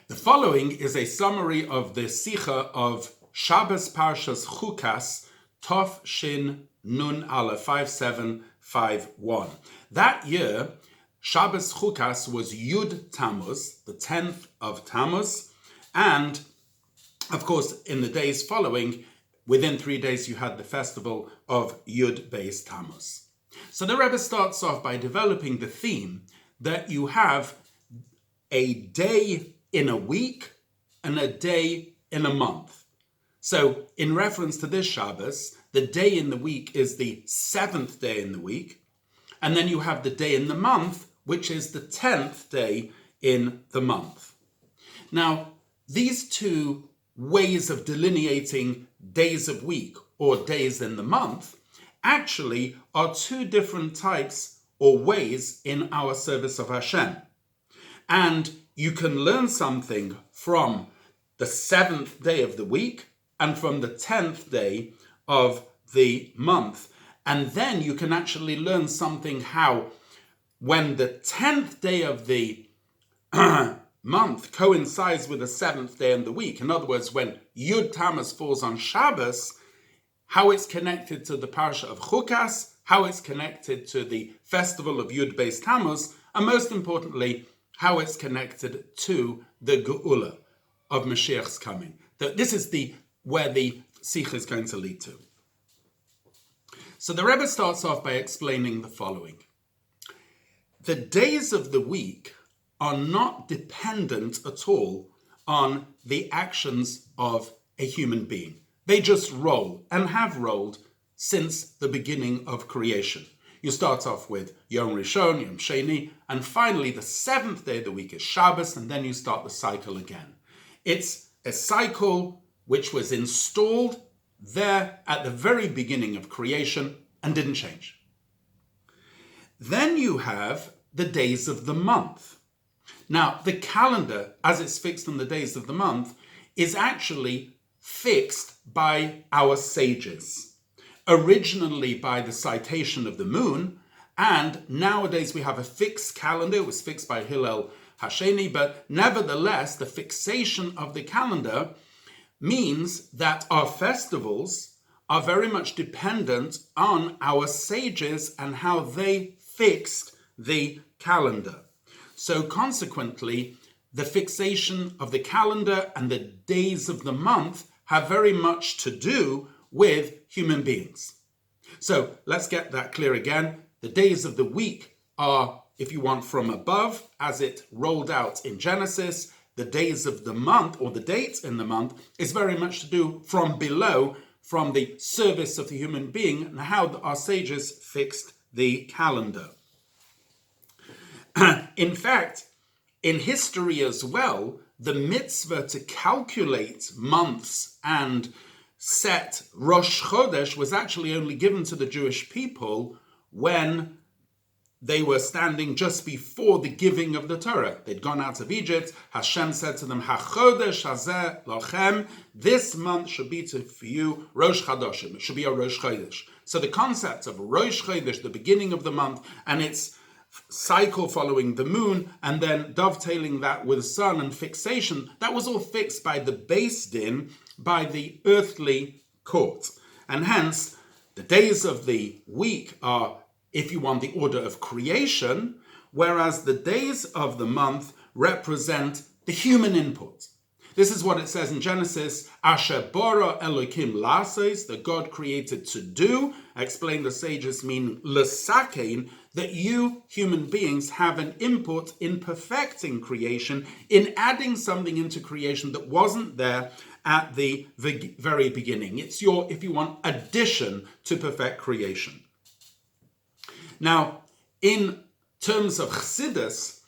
The following is a summary of the Sicha of Shabbos Parshas Chukas, Tov Shin Nun Aleph 5751. That year, Shabbos Chukas was Yud Tammuz, the 10th of Tammuz, and of course, in the days following, within 3 days, you had the festival of Yud Beis Tammuz. So the Rebbe starts off by developing the theme that you have a day in a week and a day in a month. So in reference to this Shabbos, the day in the week is the 7th day in the week, and then you have the day in the month, which is the 10th day in the month. Now, these two ways of delineating days of week or days in the month actually are two different types or ways in our service of Hashem. And you can learn something from the 7th day of the week and from the 10th day of the month. And then you can actually learn something how when the 10th day of the month coincides with the 7th day in the week, in other words, when Yud Tammuz falls on Shabbos, how it's connected to the Parsha of Chukas, how it's connected to the festival of Yud Beis Tammuz, and most importantly, how it's connected to the Geula of Mashiach's coming. This is where the Sicha is going to lead to. So the Rebbe starts off by explaining the following. The days of the week are not dependent at all on the actions of a human being. They just roll and have rolled since the beginning of creation. You start off with Yom Rishon, Yom Sheni, and finally the 7th day of the week is Shabbos, and then you start the cycle again. It's a cycle which was installed there at the very beginning of creation and didn't change. Then you have the days of the month. Now, the calendar, as it's fixed on the days of the month, is actually fixed by our sages. Originally by the citation of the moon, and nowadays we have a fixed calendar. It was fixed by Hillel Hasheni, but nevertheless, the fixation of the calendar means that our festivals are very much dependent on our sages and how they fixed the calendar. So consequently, the fixation of the calendar and the days of the month have very much to do with human beings. So let's get that clear again. The days of the week are, if you want, from above, as it rolled out in Genesis. The days of the month, or the dates in the month, is very much to do from below, from the service of the human being and how our sages fixed the calendar. In fact, in history as well, the mitzvah to calculate months and set Rosh Chodesh was actually only given to the Jewish people when they were standing just before the giving of the Torah. They'd gone out of Egypt. Hashem said to them, HaChodesh hazeh lochem, this month should be for you Rosh Chodoshim. It should be a Rosh Chodesh. So the concept of Rosh Chodesh, the beginning of the month, and its cycle following the moon, and then dovetailing that with sun and fixation, that was all fixed by the Beis Din, by the earthly court. And hence, the days of the week are, if you want, the order of creation, whereas the days of the month represent the human input. This is what it says in Genesis, Asher bara Elokim lasos, that God created to do. I explained the sages mean lesakein, that you human beings have an input in perfecting creation, in adding something into creation that wasn't there at the very beginning. It's your, if you want, addition to perfect creation. Now, in terms of Chassidus,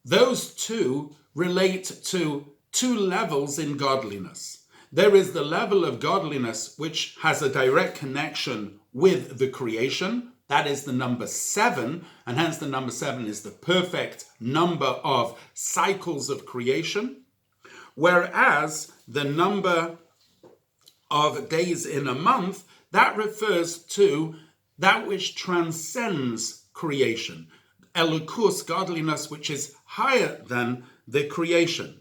those two relate to two levels in godliness. There is the level of godliness which has a direct connection with the creation. That is the number 7, and hence the number 7 is the perfect number of cycles of creation. Whereas the number of days in a month, that refers to that which transcends creation. Elokus, godliness, which is higher than the creation.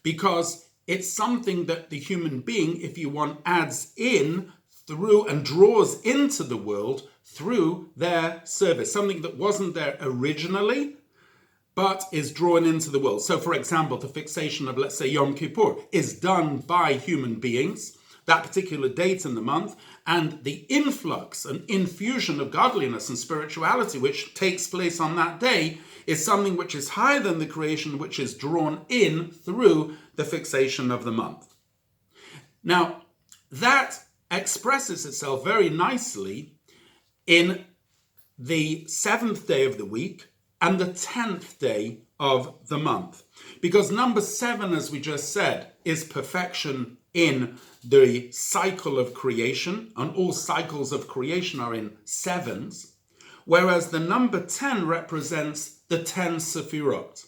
because it's something that the human being, if you want, adds in through and draws into the world through their service, something that wasn't there originally, but is drawn into the world. So, for example, the fixation of, let's say, Yom Kippur is done by human beings, that particular date in the month, and the influx and infusion of godliness and spirituality which takes place on that day is something which is higher than the creation, which is drawn in through the fixation of the month. Now, that expresses itself very nicely in the 7th day of the week and the 10th day of the month. Because number 7, as we just said, is perfection in the cycle of creation, and all cycles of creation are in 7s, whereas the number 10 represents the 10 Sefirot.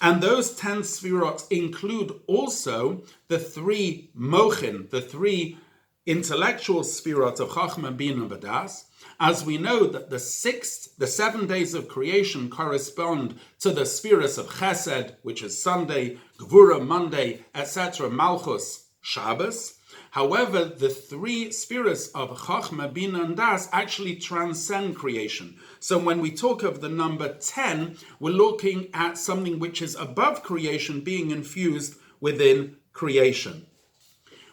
And those 10 Sefirot include also the 3 Mochin, the 3 intellectual Sefirot of Chachma, Bin, and Badas, as we know that the 7 days of creation correspond to the Sfiras of Chesed, which is Sunday, Gvura, Monday, etc., Malchus, Shabbos. However, the 3 Sfiras of Chachma, Bina, and Das actually transcend creation. So when we talk of the number 10, we're looking at something which is above creation being infused within creation.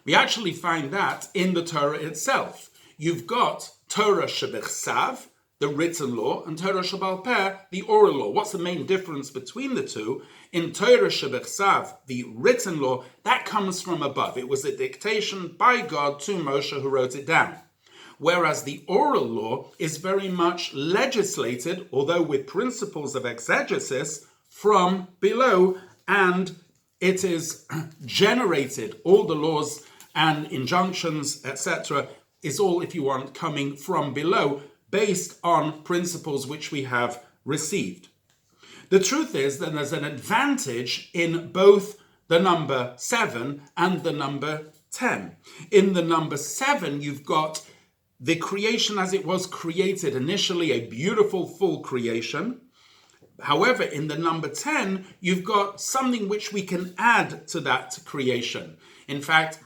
We actually find that in the Torah itself. You've got Torah Shebechsav, the written law, and Torah Shebal Peh, the oral law. What's the main difference between the two? In Torah Shebechsav, the written law, that comes from above. It was a dictation by God to Moshe, who wrote it down. Whereas the oral law is very much legislated, although with principles of exegesis, from below, and it is generated, all the laws and injunctions, etc., is all, if you want, coming from below, based on principles which we have received. The truth is that there's an advantage in both the number 7 and the number 10. In the number 7, you've got the creation as it was created initially, a beautiful full creation. However, in the number 10, you've got something which we can add to that creation. In fact,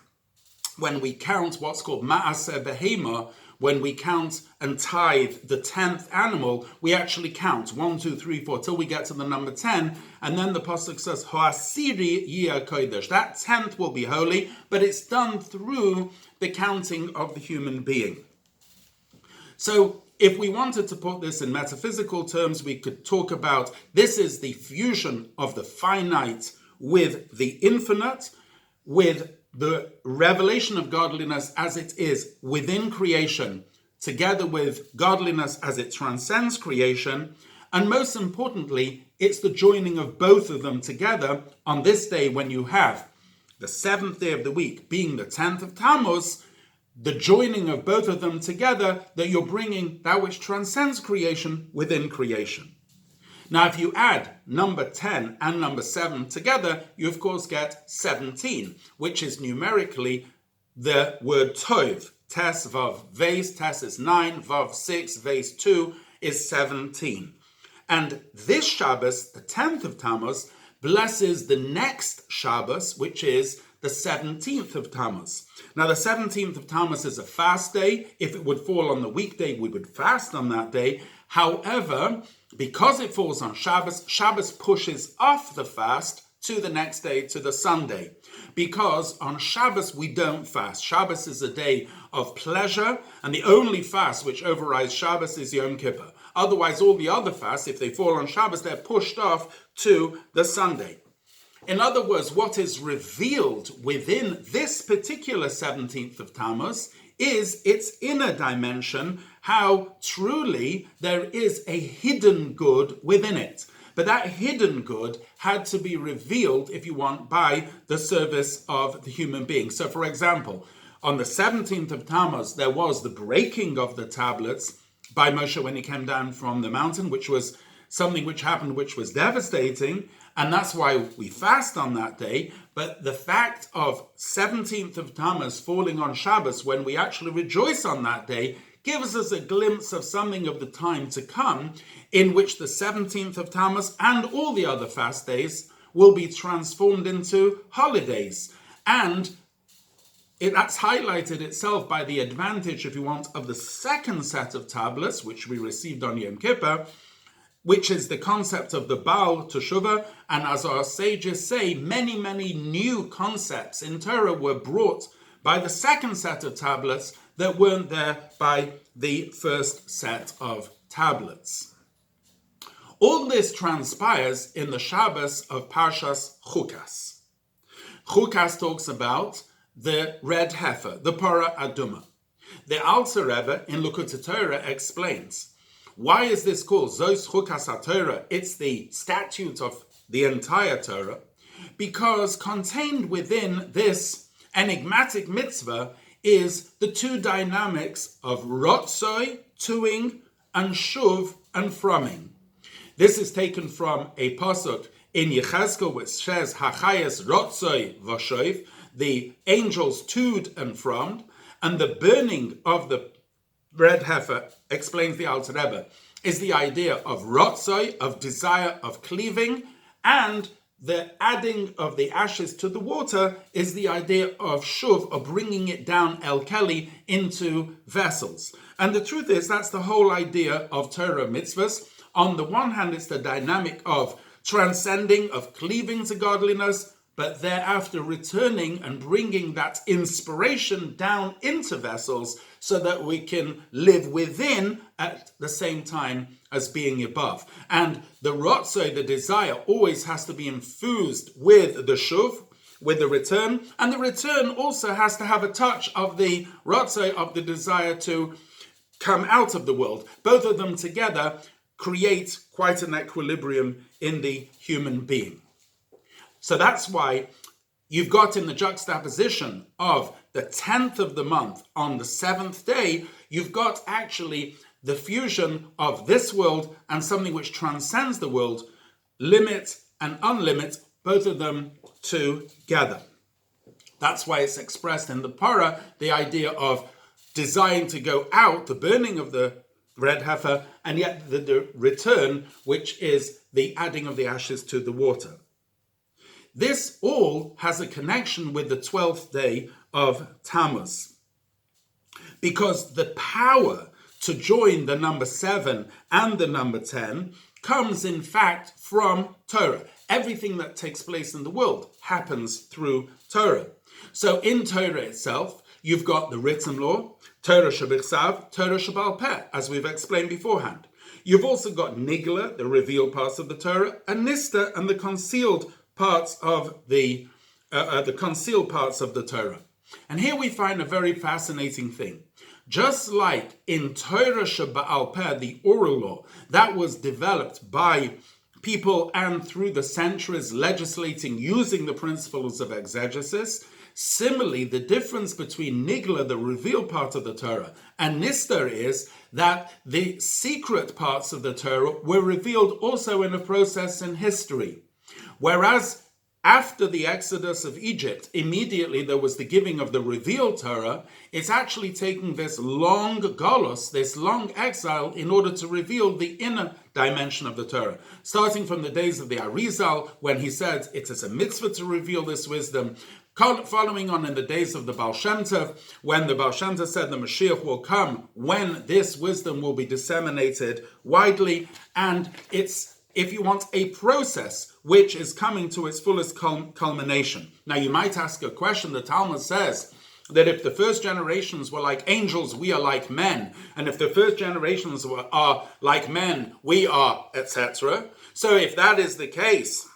when we count what's called Ma'aseh Behema, when we count and tithe the 10th animal, we actually count 1, 2, 3, 4 till we get to the number 10, and then the pasuk says Ho'asiri Yeh Kodesh. That 10th will be holy, but it's done through the counting of the human being. So if we wanted to put this in metaphysical terms, we could talk about this is the fusion of the finite with the infinite, with the revelation of godliness as it is within creation, together with godliness as it transcends creation. And most importantly, it's the joining of both of them together on this day when you have the 7th day of the week being the 10th of Tammuz, the joining of both of them together, that you're bringing that which transcends creation within creation. Now, if you add number 10 and number 7 together, you of course get 17, which is numerically the word Tov. Tes, Vav, Vase. Tes is 9, Vav 6, Vase 2 is 17. And this Shabbos, the 10th of Tammuz, blesses the next Shabbos, which is the 17th of Tammuz. Now, the 17th of Tammuz is a fast day. If it would fall on the weekday, we would fast on that day. However, because it falls on Shabbos, Shabbos pushes off the fast to the next day, to the Sunday. Because on Shabbos, we don't fast. Shabbos is a day of pleasure, and the only fast which overrides Shabbos is Yom Kippur. Otherwise, all the other fasts, if they fall on Shabbos, they're pushed off to the Sunday. In other words, what is revealed within this particular 17th of Tammuz is its inner dimension, how truly there is a hidden good within it. But that hidden good had to be revealed, if you want, by the service of the human being. So, for example, on the 17th of Tammuz, there was the breaking of the tablets by Moshe when he came down from the mountain, which was something which happened which was devastating, and that's why we fast on that day. But the fact of 17th of Tammuz falling on Shabbos, when we actually rejoice on that day, gives us a glimpse of something of the time to come, in which the 17th of Tammuz and all the other fast days will be transformed into holidays. And that's highlighted itself by the advantage, if you want, of the second set of tablets, which we received on Yom Kippur, which is the concept of the Baal Teshuvah. And as our sages say, many, many new concepts in Torah were brought by the second set of tablets that weren't there by the first set of tablets. All this transpires in the Shabbos of Parshas Chukas. Chukas talks about the red heifer, the Parah Aduma. The Alter Rebbe in Likutei Torah explains, why is this called Zos Chukas HaTorah? It's the statute of the entire Torah, because contained within this enigmatic mitzvah is the two dynamics of rotzoi, toing, and shuv, and froming. This is taken from a pasuk in Yechezkel, which says, Hachayas rotzoi v'shoiv, the angels toed and frommed, and the burning of the red heifer, explains the Alter Rebbe, is the idea of rotzoi, of desire of cleaving, and the adding of the ashes to the water is the idea of shuv, of bringing it down el keli into vessels. And the truth is, that's the whole idea of Torah mitzvahs. On the one hand, it's the dynamic of transcending, of cleaving to godliness, but thereafter returning and bringing that inspiration down into vessels so that we can live within at the same time as being above. And the rotzoi, the desire, always has to be infused with the shuv, with the return. And the return also has to have a touch of the rotzoi, of the desire to come out of the world. Both of them together create quite an equilibrium in the human being. So that's why you've got in the juxtaposition of the 10th of the month on the 7th day, you've got actually the fusion of this world and something which transcends the world, limit and unlimit, both of them together. That's why it's expressed in the Parah, the idea of desiring to go out, the burning of the red heifer, and yet the return, which is the adding of the ashes to the water. This all has a connection with the 12th day of Tammuz, because the power to join the number 7 and the number 10 comes in fact from Torah. Everything that takes place in the world happens through Torah. So in Torah itself, you've got the written law, Torah shebichsav, Torah shebal peh, as we've explained beforehand. You've also got nigla, the revealed parts of the Torah, and nista, and the concealed parts of the Torah. And here we find a very fascinating thing. Just like in Torah sheba'al peh, the oral law, that was developed by people and through the centuries legislating using the principles of exegesis, similarly, the difference between nigla, the revealed part of the Torah, and nistar is that the secret parts of the Torah were revealed also in a process in history. Whereas after the exodus of Egypt, immediately there was the giving of the revealed Torah. It's actually taking this long galus, this long exile, in order to reveal the inner dimension of the Torah. Starting from the days of the Arizal, when he said it is a mitzvah to reveal this wisdom. Following on in the days of the Baal Shem Tov, when the Baal Shem Tov said the Mashiach will come, when this wisdom will be disseminated widely, and it's, if you want, a process which is coming to its fullest culmination. Now you might ask a question. The Talmud says that if the first generations were like angels, we are like men. And if the first generations are like men, we are, etc. So if that is the case,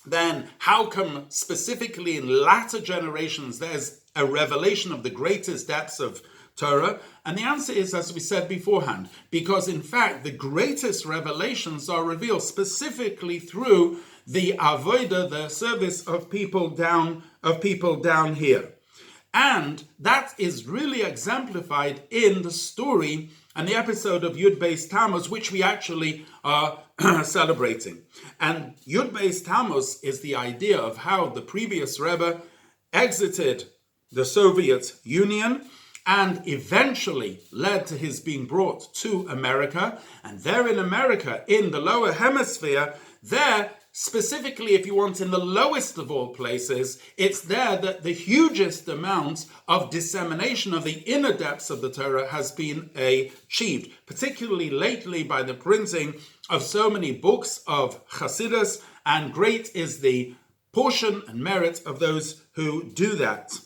then how come specifically in latter generations there's a revelation of the greatest depths of Torah? And the answer is, as we said beforehand, because in fact the greatest revelations are revealed specifically through the avodah, the service of people down here. And that is really exemplified in the story and the episode of Yud Beis Tammuz, which we actually are celebrating. And Yud Beis Tammuz is the idea of how the previous Rebbe exited the Soviet Union and eventually led to his being brought to America. And there in America, in the lower hemisphere, there specifically, if you want, in the lowest of all places, it's there that the hugest amount of dissemination of the inner depths of the Torah has been achieved, particularly lately by the printing of so many books of Chassidus, and great is the portion and merit of those who do that.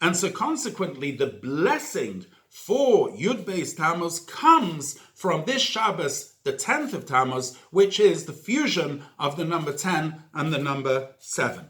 And so consequently, the blessing for Yud Beis Tammuz comes from this Shabbos, the 10th of Tammuz, which is the fusion of the number 10 and the number 7.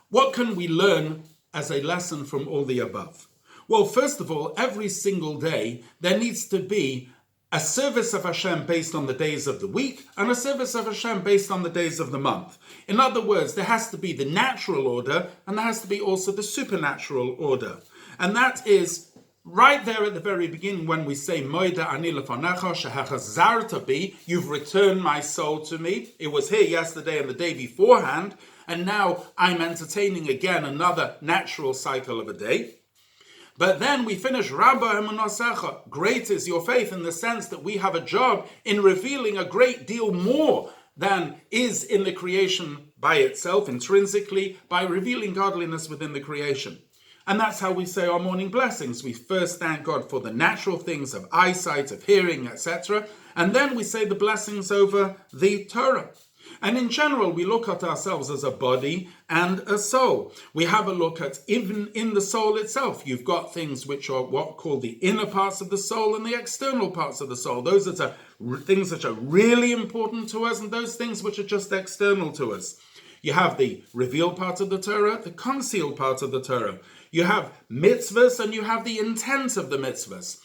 What can we learn as a lesson from all the above? Well, first of all, every single day there needs to be a service of Hashem based on the days of the week and a service of Hashem based on the days of the month. In other words, there has to be the natural order and there has to be also the supernatural order. And that is right there at the very beginning when we say, Moida ani lefanecha shehachazarta bi, you've returned my soul to me. It was here yesterday and the day beforehand, and now I'm entertaining again another natural cycle of a day. But then we finish, Rabbi emunasecha, great is your faith, in the sense that we have a job in revealing a great deal more than is in the creation by itself, intrinsically, by revealing godliness within the creation. And that's how we say our morning blessings. We first thank God for the natural things of eyesight, of hearing, etc. And then we say the blessings over the Torah. And in general, we look at ourselves as a body and a soul. We have a look at, even in the soul itself, you've got things which are what called the inner parts of the soul and the external parts of the soul. Those are things that are really important to us and those things which are just external to us. You have the revealed part of the Torah, the concealed part of the Torah. You have mitzvahs and you have the intent of the mitzvahs.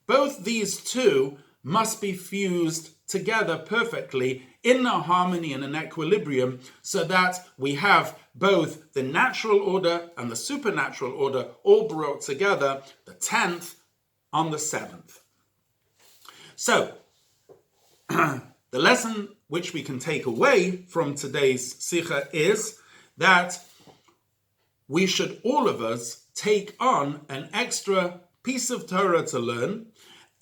Both these two must be fused together perfectly in a harmony and an equilibrium so that we have both the natural order and the supernatural order all brought together, the 10th on the 7th. So, the lesson which we can take away from today's Sicha is that we should, all of us, take on an extra piece of Torah to learn,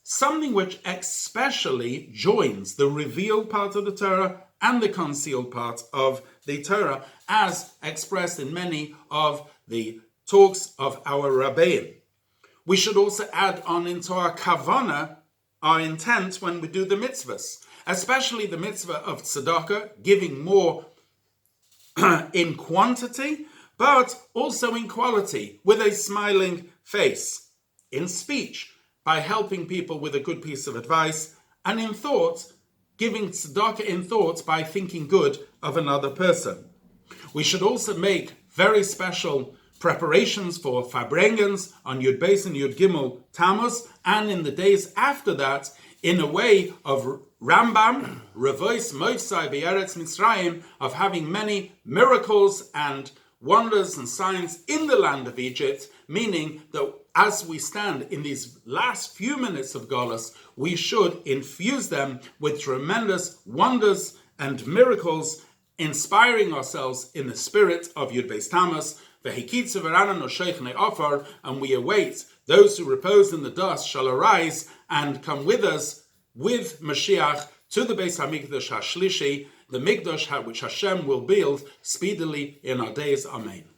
something which especially joins the revealed part of the Torah and the concealed part of the Torah, as expressed in many of the talks of our Rabbi. We should also add on into our kavanah, our intent when we do the mitzvahs, especially the mitzvah of tzedakah, giving more in quantity, but also in quality, with a smiling face, in speech, by helping people with a good piece of advice, and in thought, giving tzedakah in thought by thinking good of another person. We should also make very special preparations for Farbrengens on Yud Beis and Yud Gimel Tammuz, and in the days after that, in a way of Rambam, Revois Moisai Be'eretz Mitzrayim, of having many miracles and wonders and signs in the land of Egypt, meaning that as we stand in these last few minutes of Golus, we should infuse them with tremendous wonders and miracles, inspiring ourselves in the spirit of Yud Beis Tammuz, and we await those who repose in the dust shall arise and come with us with Mashiach to the Beis HaMikdash HaShlishi, the Mikdash which Hashem will build speedily in our days. Amen.